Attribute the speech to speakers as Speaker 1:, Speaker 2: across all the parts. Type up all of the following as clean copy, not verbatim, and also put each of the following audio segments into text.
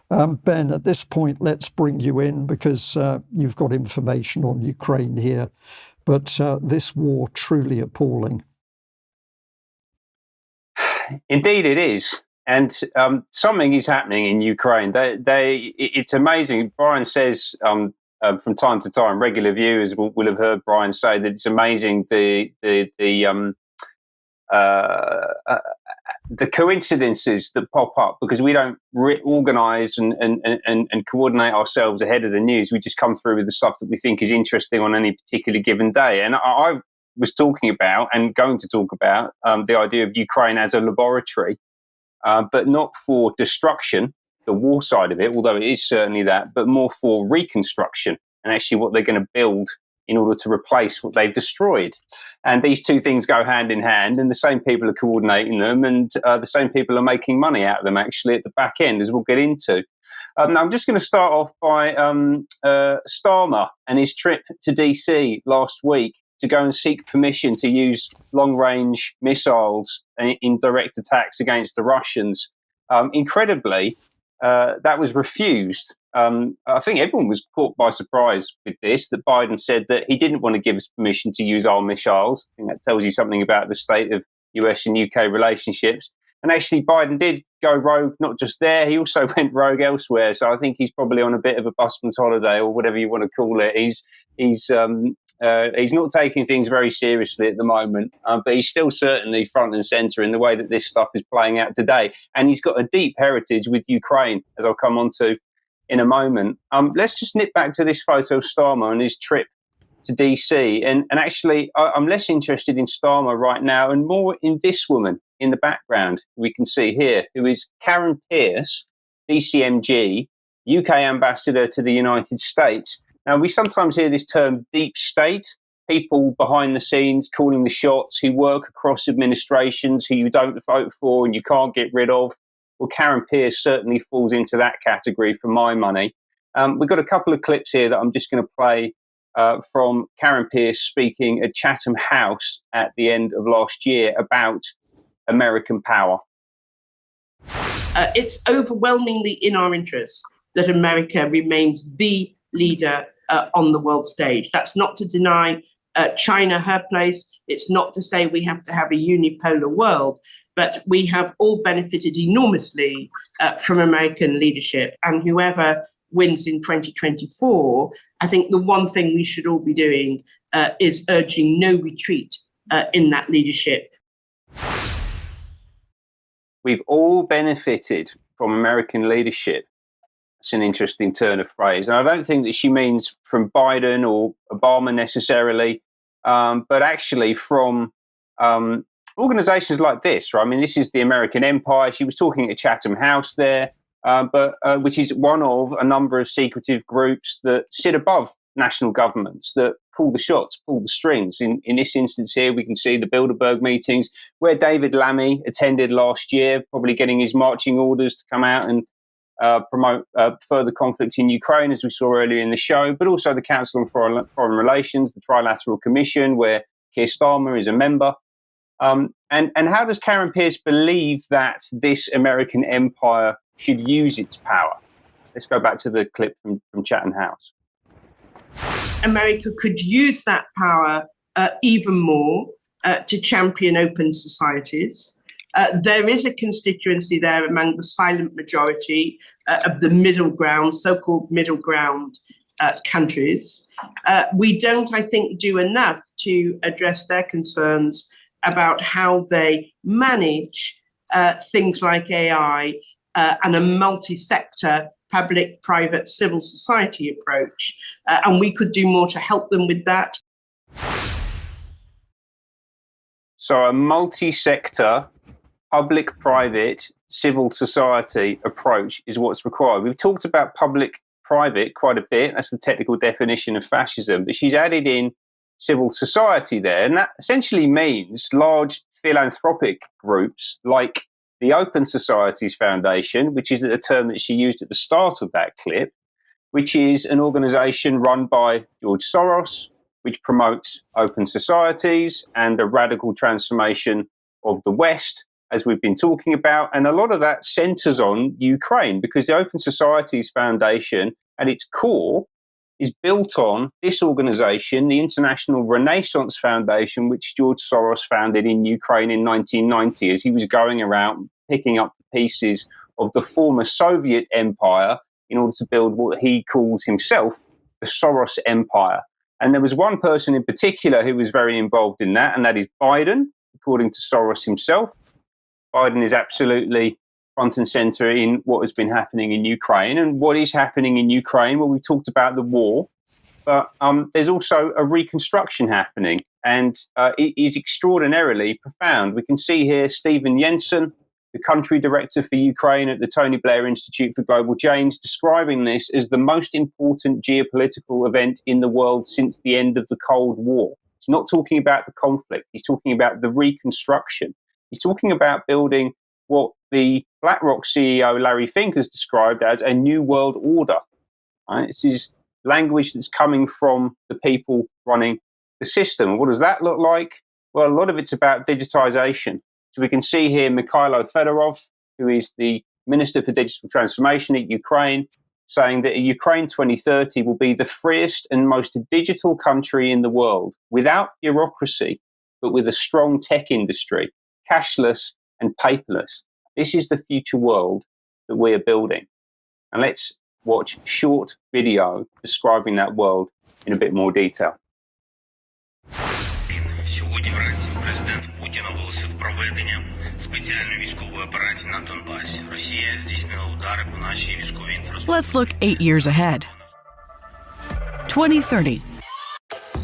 Speaker 1: Ben, at this point, let's bring you in because you've got information on Ukraine here. But this war truly appalling.
Speaker 2: Indeed, it is. And something is happening in Ukraine. It's amazing. Brian says from time to time, regular viewers will have heard Brian say that it's amazing the coincidences that pop up because we don't organise and coordinate ourselves ahead of the news. We just come through with the stuff that we think is interesting on any particular given day. And I was talking about and going to talk about the idea of Ukraine as a laboratory, but not for destruction, the war side of it, although it is certainly that, but more for reconstruction and actually what they're going to build in order to replace what they've destroyed. And these two things go hand in hand, and the same people are coordinating them, and the same people are making money out of them, actually, at the back end, as we'll get into. Now, I'm just going to start off by Starmer and his trip to DC last week to go and seek permission to use long-range missiles in direct attacks against the Russians. Incredibly, that was refused. I think everyone was caught by surprise with this, that Biden said that he didn't want to give us permission to use our missiles. I think that tells you something about the state of US and UK relationships. And actually, Biden did go rogue, not just there, he also went rogue elsewhere. So I think he's probably on a bit of a busman's holiday, or whatever you want to call it. He's not taking things very seriously at the moment, but he's still certainly front and centre in the way that this stuff is playing out today. And he's got a deep heritage with Ukraine, as I'll come on to in a moment. Let's just nip back to this photo of Starmer and his trip to DC. And actually, I'm less interested in Starmer right now and more in this woman in the background we can see here, who is Karen Pierce, DCMG, UK ambassador to the United States. Now, we sometimes hear this term deep state, people behind the scenes calling the shots who work across administrations who you don't vote for and you can't get rid of. Well, Karen Pierce certainly falls into that category for my money. We've got a couple of clips here that I'm just going to play from Karen Pierce speaking at Chatham House at the end of last year about American power.
Speaker 3: It's overwhelmingly in our interest that America remains the leader on the world stage. That's not to deny China her place. It's not to say we have to have a unipolar world, but we have all benefited enormously from American leadership. And whoever wins in 2024, I think the one thing we should all be doing is urging no retreat in that leadership.
Speaker 2: We've all benefited from American leadership. It's an interesting turn of phrase. And I don't think that she means from Biden or Obama necessarily, but actually from organizations like this, right? I mean, this is the American empire. She was talking at Chatham House there, but which is one of a number of secretive groups that sit above national governments, that call the shots, pull the strings. In this instance here, we can see the Bilderberg meetings where David Lammy attended last year, probably getting his marching orders to come out and promote further conflict in Ukraine, as we saw earlier in the show, but also the Council on Foreign Relations, the Trilateral Commission, where Keir Starmer is a member. And how does Karen Pierce believe that this American empire should use its power? Let's go back to the clip from Chatham House.
Speaker 3: America could use that power even more to champion open societies. There is a constituency there among the silent majority of the middle ground, so-called middle ground countries. We don't, I think, do enough to address their concerns about how they manage things like AI and a multi-sector public, private, civil society approach. And we could do more to help them with that.
Speaker 2: So a multi-sector public, private, civil society approach is what's required. We've talked about public-private quite a bit. That's the technical definition of fascism. But she's added in civil society there. And that essentially means large philanthropic groups like the Open Societies Foundation, which is a term that she used at the start of that clip, which is an organization run by George Soros, which promotes open societies and the radical transformation of the West. as we've been talking about. And a lot of that centers on Ukraine, because the Open Societies Foundation, at its core, is built on this organization, the International Renaissance Foundation, which George Soros founded in Ukraine in 1990, as he was going around picking up the pieces of the former Soviet empire in order to build what he calls himself the Soros empire. And there was one person in particular who was very involved in that, and that is Biden, according to Soros himself. Biden is absolutely front and center in what has been happening in Ukraine. And what is happening in Ukraine? Well, we talked about the war, but there's also a reconstruction happening, and it is extraordinarily profound. We can see here Stephen Jensen, the country director for Ukraine at the Tony Blair Institute for Global Change, describing this as the most important geopolitical event in the world since the end of the Cold War. He's not talking about the conflict. He's talking about the reconstruction. He's talking about building what the BlackRock CEO, Larry Fink, has described as a new world order. Right? This is language that's coming from the people running the system. What does that look like? Well, a lot of it's about digitization. So we can see here Mikhailo Fedorov, who is the Minister for Digital Transformation at Ukraine, saying that Ukraine 2030 will be the freest and most digital country in the world, without bureaucracy, but with a strong tech industry, cashless and paperless. This is the future world that we are building. And let's watch a short video describing that world in a bit more detail.
Speaker 4: Сьогодні вранці президент Путін оголосив проведення спеціальної військової операції на Донбасі. Росія здійснила удари по нашій військовій інфраструктурі.
Speaker 5: Let's look 8 years ahead. 2030.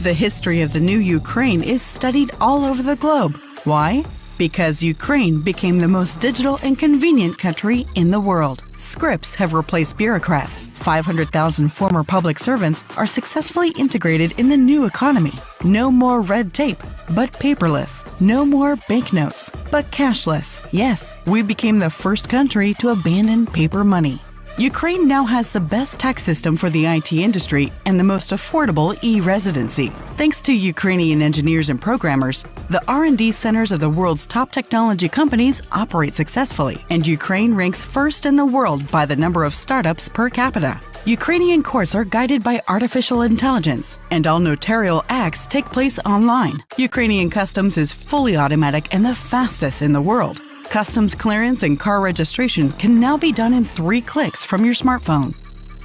Speaker 5: The history of the new Ukraine is studied all over the globe. Why? Because Ukraine became the most digital and convenient country in the world. Scripts have replaced bureaucrats. 500,000 former public servants are successfully integrated in the new economy. No more red tape, but paperless. No more banknotes, but cashless. Yes, we became the first country to abandon paper money. Ukraine now has the best tax system for the IT industry and the most affordable e-residency. Thanks to Ukrainian engineers and programmers, the R&D centers of the world's top technology companies operate successfully, and Ukraine ranks first in the world by the number of startups per capita. Ukrainian courts are guided by artificial intelligence, and all notarial acts take place online. Ukrainian customs is fully automatic and the fastest in the world. Customs clearance and car registration can now be done in 3 clicks from your smartphone.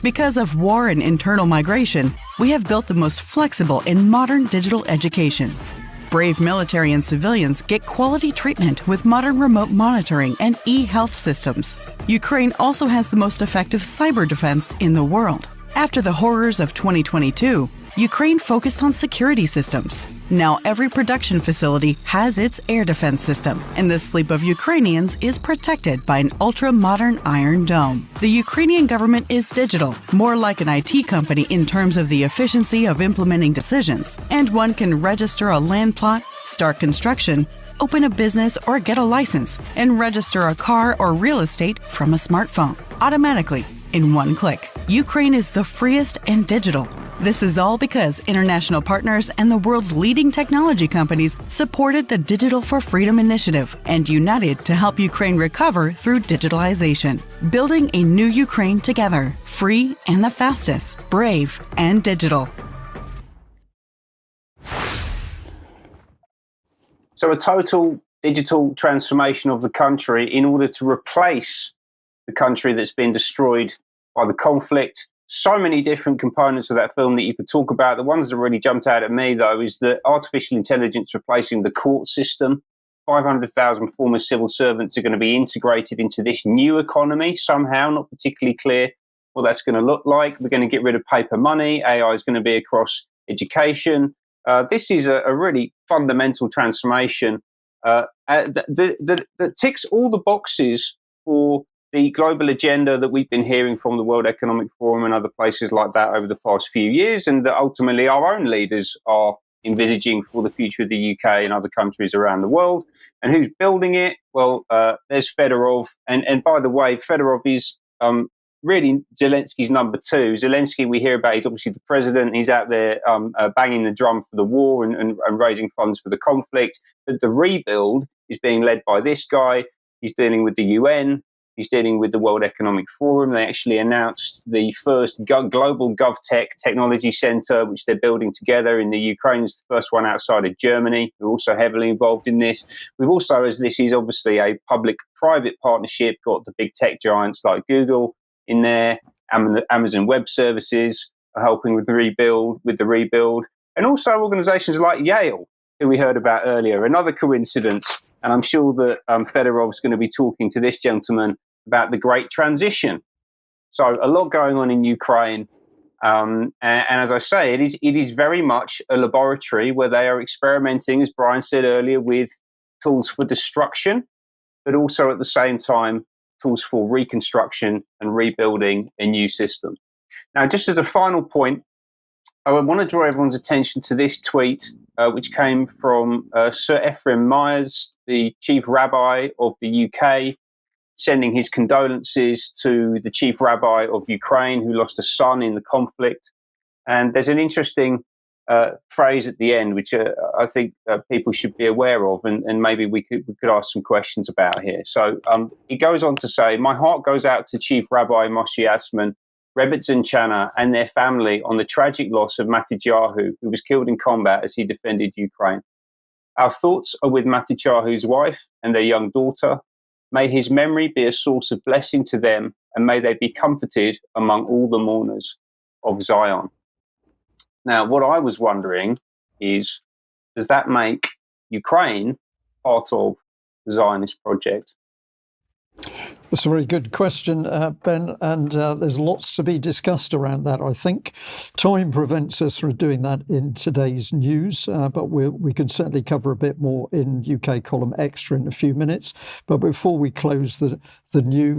Speaker 5: Because of war and internal migration, we have built the most flexible and modern digital education. Brave military and civilians get quality treatment with modern remote monitoring and e-health systems. Ukraine also has the most effective cyber defense in the world. After the horrors of 2022, Ukraine focused on security systems. Now every production facility has its air defense system, and the sleep of Ukrainians is protected by an ultra-modern Iron Dome. The Ukrainian government is digital, more like an IT company in terms of the efficiency of implementing decisions, and one can register a land plot, start construction, open a business or get a license, and register a car or real estate from a smartphone, automatically, in 1 click. Ukraine is the freest and digital. This is all because international partners and the world's leading technology companies supported the Digital for Freedom initiative and united to help Ukraine recover through digitalization. Building a new Ukraine together, free and the fastest, brave and digital.
Speaker 2: So a total digital transformation of the country in order to replace the country that's been destroyed by the conflict. So many different components of that film that you could talk about. The ones that really jumped out at me, though, is that artificial intelligence replacing the court system. 500,000 former civil servants are going to be integrated into this new economy somehow, not particularly clear what that's going to look like. We're going to get rid of paper money. AI is going to be across education. This is a really fundamental transformation that ticks all the boxes for the global agenda that we've been hearing from the World Economic Forum and other places like that over the past few years, and that ultimately our own leaders are envisaging for the future of the UK and other countries around the world. And who's building it? Well, there's Fedorov. And by the way, Fedorov is really Zelensky's number 2. Zelensky, we hear about, he's obviously the president. He's out there banging the drum for the war and raising funds for the conflict. But the rebuild is being led by this guy. He's dealing with the UN. He's dealing with the World Economic Forum. They actually announced the first global GovTech technology center, which they're building together in the Ukraine. It's the first one outside of Germany. We're also heavily involved in this. We've also, as this is obviously a public-private partnership, got the big tech giants like Google in there. Amazon Web Services are helping with the rebuild. And also organizations like Yale, who we heard about earlier. Another coincidence. And I'm sure that Fedorov's going to be talking to this gentleman about the Great Transition. So a lot going on in Ukraine. And as I say, it is very much a laboratory where they are experimenting, as Brian said earlier, with tools for destruction, but also at the same time, tools for reconstruction and rebuilding a new system. Now, just as a final point, I want to draw everyone's attention to this tweet, which came from Sir Ephraim Myers, the chief rabbi of the UK, sending his condolences to the chief rabbi of Ukraine, who lost a son in the conflict. And there's an interesting phrase at the end, which I think people should be aware of, and maybe we could ask some questions about here. So he goes on to say, "My heart goes out to Chief Rabbi Moshe Asman, Rebbetzin Chana and their family on the tragic loss of Matityahu, who was killed in combat as he defended Ukraine. Our thoughts are with Matityahu's wife and their young daughter. May his memory be a source of blessing to them, and may they be comforted among all the mourners of Zion." Now, what I was wondering is, does that make Ukraine part of the Zionist project?
Speaker 1: That's a very good question, Ben, and there's lots to be discussed around that. I think time prevents us from doing that in today's news, but we can certainly cover a bit more in UK Column Extra in a few minutes. But before we close the news,